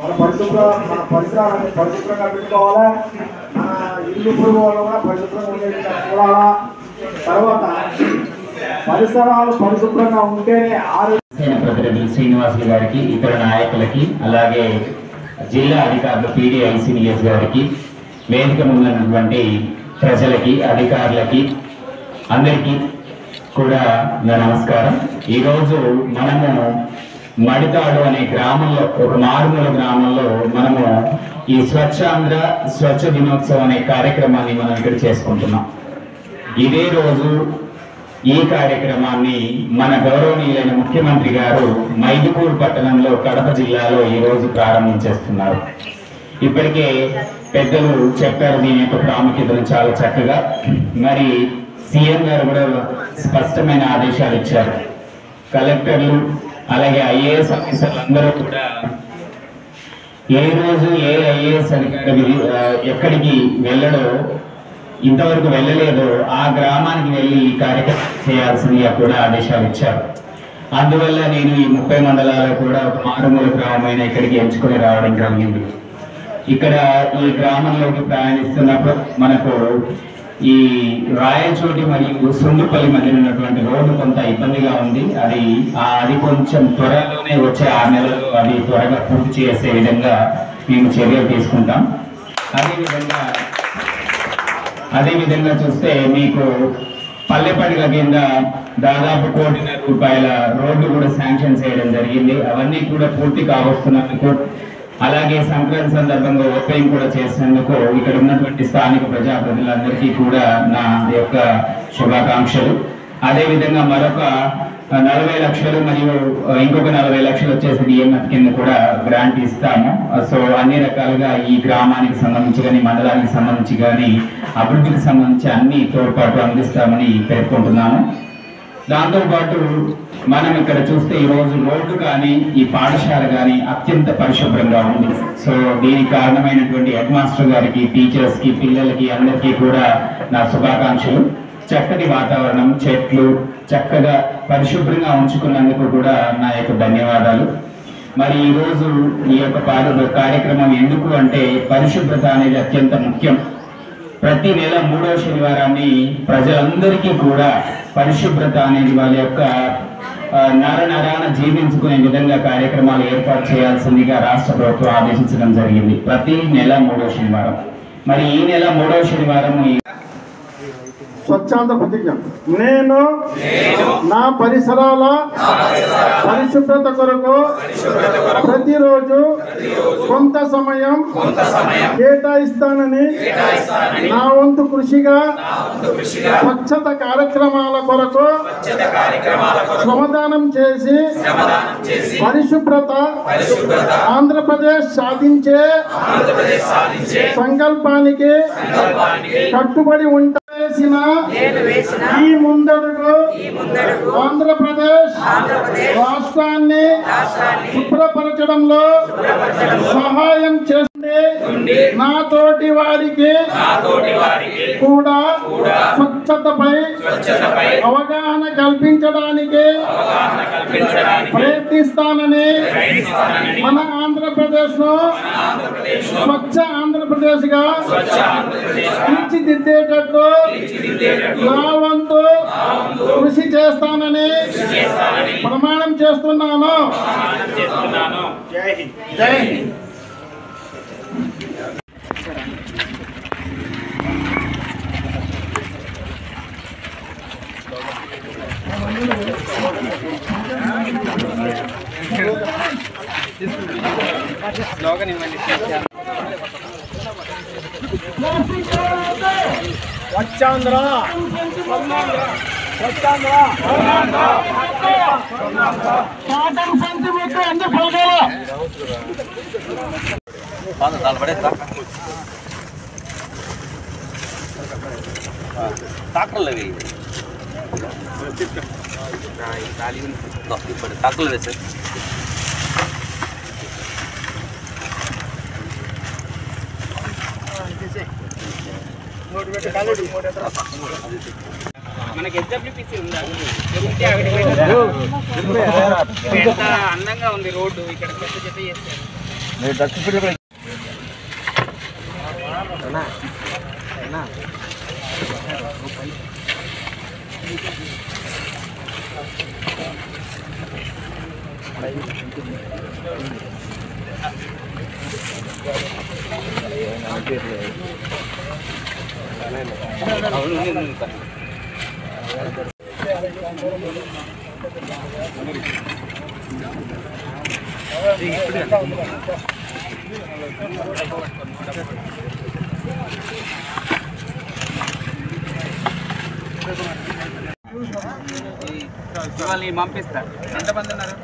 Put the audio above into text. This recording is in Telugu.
మన పరిసరాన్ని పరిశుభ్రంగా పెట్టుకోవాలా, మన ఇల్లు పురుగు వల్ల కూడా పరిశుభ్రంగా ఉండేది చూడాలా. తర్వాత పరిసరాలు పరిశుభ్రంగా ఉంటేనే ప్రతినిధులు శ్రీనివాసులు గారికి, ఇతర నాయకులకి, అలాగే జిల్లా అధికారులు PDICNS గారికి, వేదిక ముందున్నటువంటి ప్రజలకి, అధికారులకి అందరికీ కూడా నా నమస్కారం. ఈరోజు మనము మడితాడు అనే గ్రామంలో, ఒక మారుమూల గ్రామంలో మనము ఈ స్వచ్ఛాంధ్ర స్వచ్ఛ దినోత్సవం అనే కార్యక్రమాన్ని మనం ఇక్కడ చేసుకుంటున్నాం. ఇదే రోజు ఈ కార్యక్రమాన్ని మన గౌరవనీయులైన ముఖ్యమంత్రి గారు మైదుకూరు పట్టణంలో, కడప జిల్లాలో ఈ రోజు ప్రారంభించేస్తున్నారు. ఇప్పటికే పెద్దలు చెప్పారు దీని యొక్క ప్రాముఖ్యతను చాలా చక్కగా. మరి సీఎం గారు కూడా స్పష్టమైన ఆదేశాలు ఇచ్చారు. కలెక్టర్లు అలాగే IAS ఆఫీసర్లు అందరూ కూడా ఏ రోజు ఏ IAS అధికారి ఎక్కడికి వెళ్ళడో, ఇంతవరకు వెళ్ళలేదో ఆ గ్రామానికి వెళ్ళి ఈ కార్యక్రమం చేయాల్సిందిగా కూడా ఆదేశాలు ఇచ్చారు. అందువల్ల నేను ఈ 30 మండలాలు కూడా ఒక మారుమూల గ్రామమైన ఇక్కడికి ఎంచుకొని రావడం జరిగింది. ఇక్కడ ఈ గ్రామంలోకి ప్రయాణిస్తున్నప్పుడు మనకు ఈ రాయచోటి మరియు సుండుపల్లి మధ్య ఉన్నటువంటి రోడ్డు కొంత ఇబ్బందిగా ఉంది. అది కొంచెం త్వరలోనే వచ్చే 6 నెలల్లో అది త్వరగా పూర్తి చేసే విధంగా మేము చర్యలు తీసుకుంటాం. అదేవిధంగా చూస్తే మీకు పల్లెపడిగ కింద దాదాపు 1.5 కోటి రూపాయల రోడ్డు కూడా శాంక్షన్ చేయడం జరిగింది. అవన్నీ కూడా పూర్తి కావస్తున్నందుకు, అలాగే సంక్రాంతి సందర్భంగా ఓపెనింగ్ కూడా చేసినందుకు ఇక్కడ ఉన్నటువంటి స్థానిక ప్రజాప్రతినిధులందరికీ కూడా నా యొక్క శుభాకాంక్షలు. అదేవిధంగా మరొక 40 లక్షలు మరియు ఇంకొక 40 లక్షలు వచ్చేసి DMF కింద కూడా గ్రాంట్ ఇస్తాము. సో అన్ని రకాలుగా ఈ గ్రామానికి సంబంధించి కానీ, మండలానికి సంబంధించి కానీ, అభివృద్ధికి సంబంధించి అన్ని తోడ్పాటు అందిస్తామని పేర్కొంటున్నాను. దాంతోపాటు మనం ఇక్కడ చూస్తే ఈరోజు రోడ్డు కానీ, ఈ పాఠశాల కానీ అత్యంత పరిశుభ్రంగా ఉంది. సో దీనికి కారణమైనటువంటి హెడ్ మాస్టర్ గారికి, టీచర్స్కి, పిల్లలకి అందరికీ కూడా నా శుభాకాంక్షలు. చక్కటి వాతావరణం, చెట్లు చక్కగా పరిశుభ్రంగా ఉంచుకున్నందుకు కూడా నా యొక్క ధన్యవాదాలు. మరి ఈరోజు ఈ యొక్క కార్యక్రమం ఎందుకు అంటే, పరిశుభ్రత అనేది అత్యంత ముఖ్యం. ప్రతి నెల 3వ శనివారాన్ని ప్రజలందరికీ కూడా పరిశుభ్రత అనేది వాళ్ళ యొక్క నరాన జీవించుకునే విధంగా కార్యక్రమాలు ఏర్పాటు చేయాల్సిందిగా రాష్ట్ర ప్రభుత్వం ఆదేశించడం జరిగింది. ప్రతి నెల 3వ శనివారం. మరి ఈ నెల 3వ శనివారం స్వచ్ఛాంధ్ర ప్రతిజ్ఞ. నేను నా పరిసరాల పరిశుభ్రత కొరకు ప్రతిరోజు కొంత సమయం కేటాయిస్తానని, నా వంతు కృషిగా స్వచ్ఛత కార్యక్రమాల కొరకు శ్రమదానం చేసి పరిశుభ్రత ఆంధ్రప్రదేశ్ సాధించే సంకల్పానికి కట్టుబడి వేసిన ఈ ముందడుగు ఆంధ్రప్రదేశ్ రాష్ట్రాన్ని శుభ్రపరచడంలో సహాయం చేస్తే నా తోటి వారికి కూడా స్వచ్ఛతపై అవగాహన కల్పించడానికి ప్రయత్నిస్తానని, మన ఆంధ్రప్రదేశ్ ను స్వచ్ఛ ఆంధ్రప్రదేశ్ గా తీర్చిదిద్దేటట్లు నా వంతు కృషి చేస్తానని ప్రమాణం చేస్తున్నాను. జై హింద్. జై హింద్. స్లోగన్ ఇవ్వండి. స్వచ్ఛాంధ్ర స్వచ్ఛాంధ్ర కాటన్ సంచి పెట్టి అన్ని పలకాల ట్రాక్టర్లు అవి ట్రాక్టర్లు వేసారు. మనకి HWPC ఉందా? అందంగా ఉంది రోడ్డు. ఇక్కడ పెద్ద జత చేస్తారు. ఇవాళ పంపిస్తా. ఎంతమంది ఉన్నారు?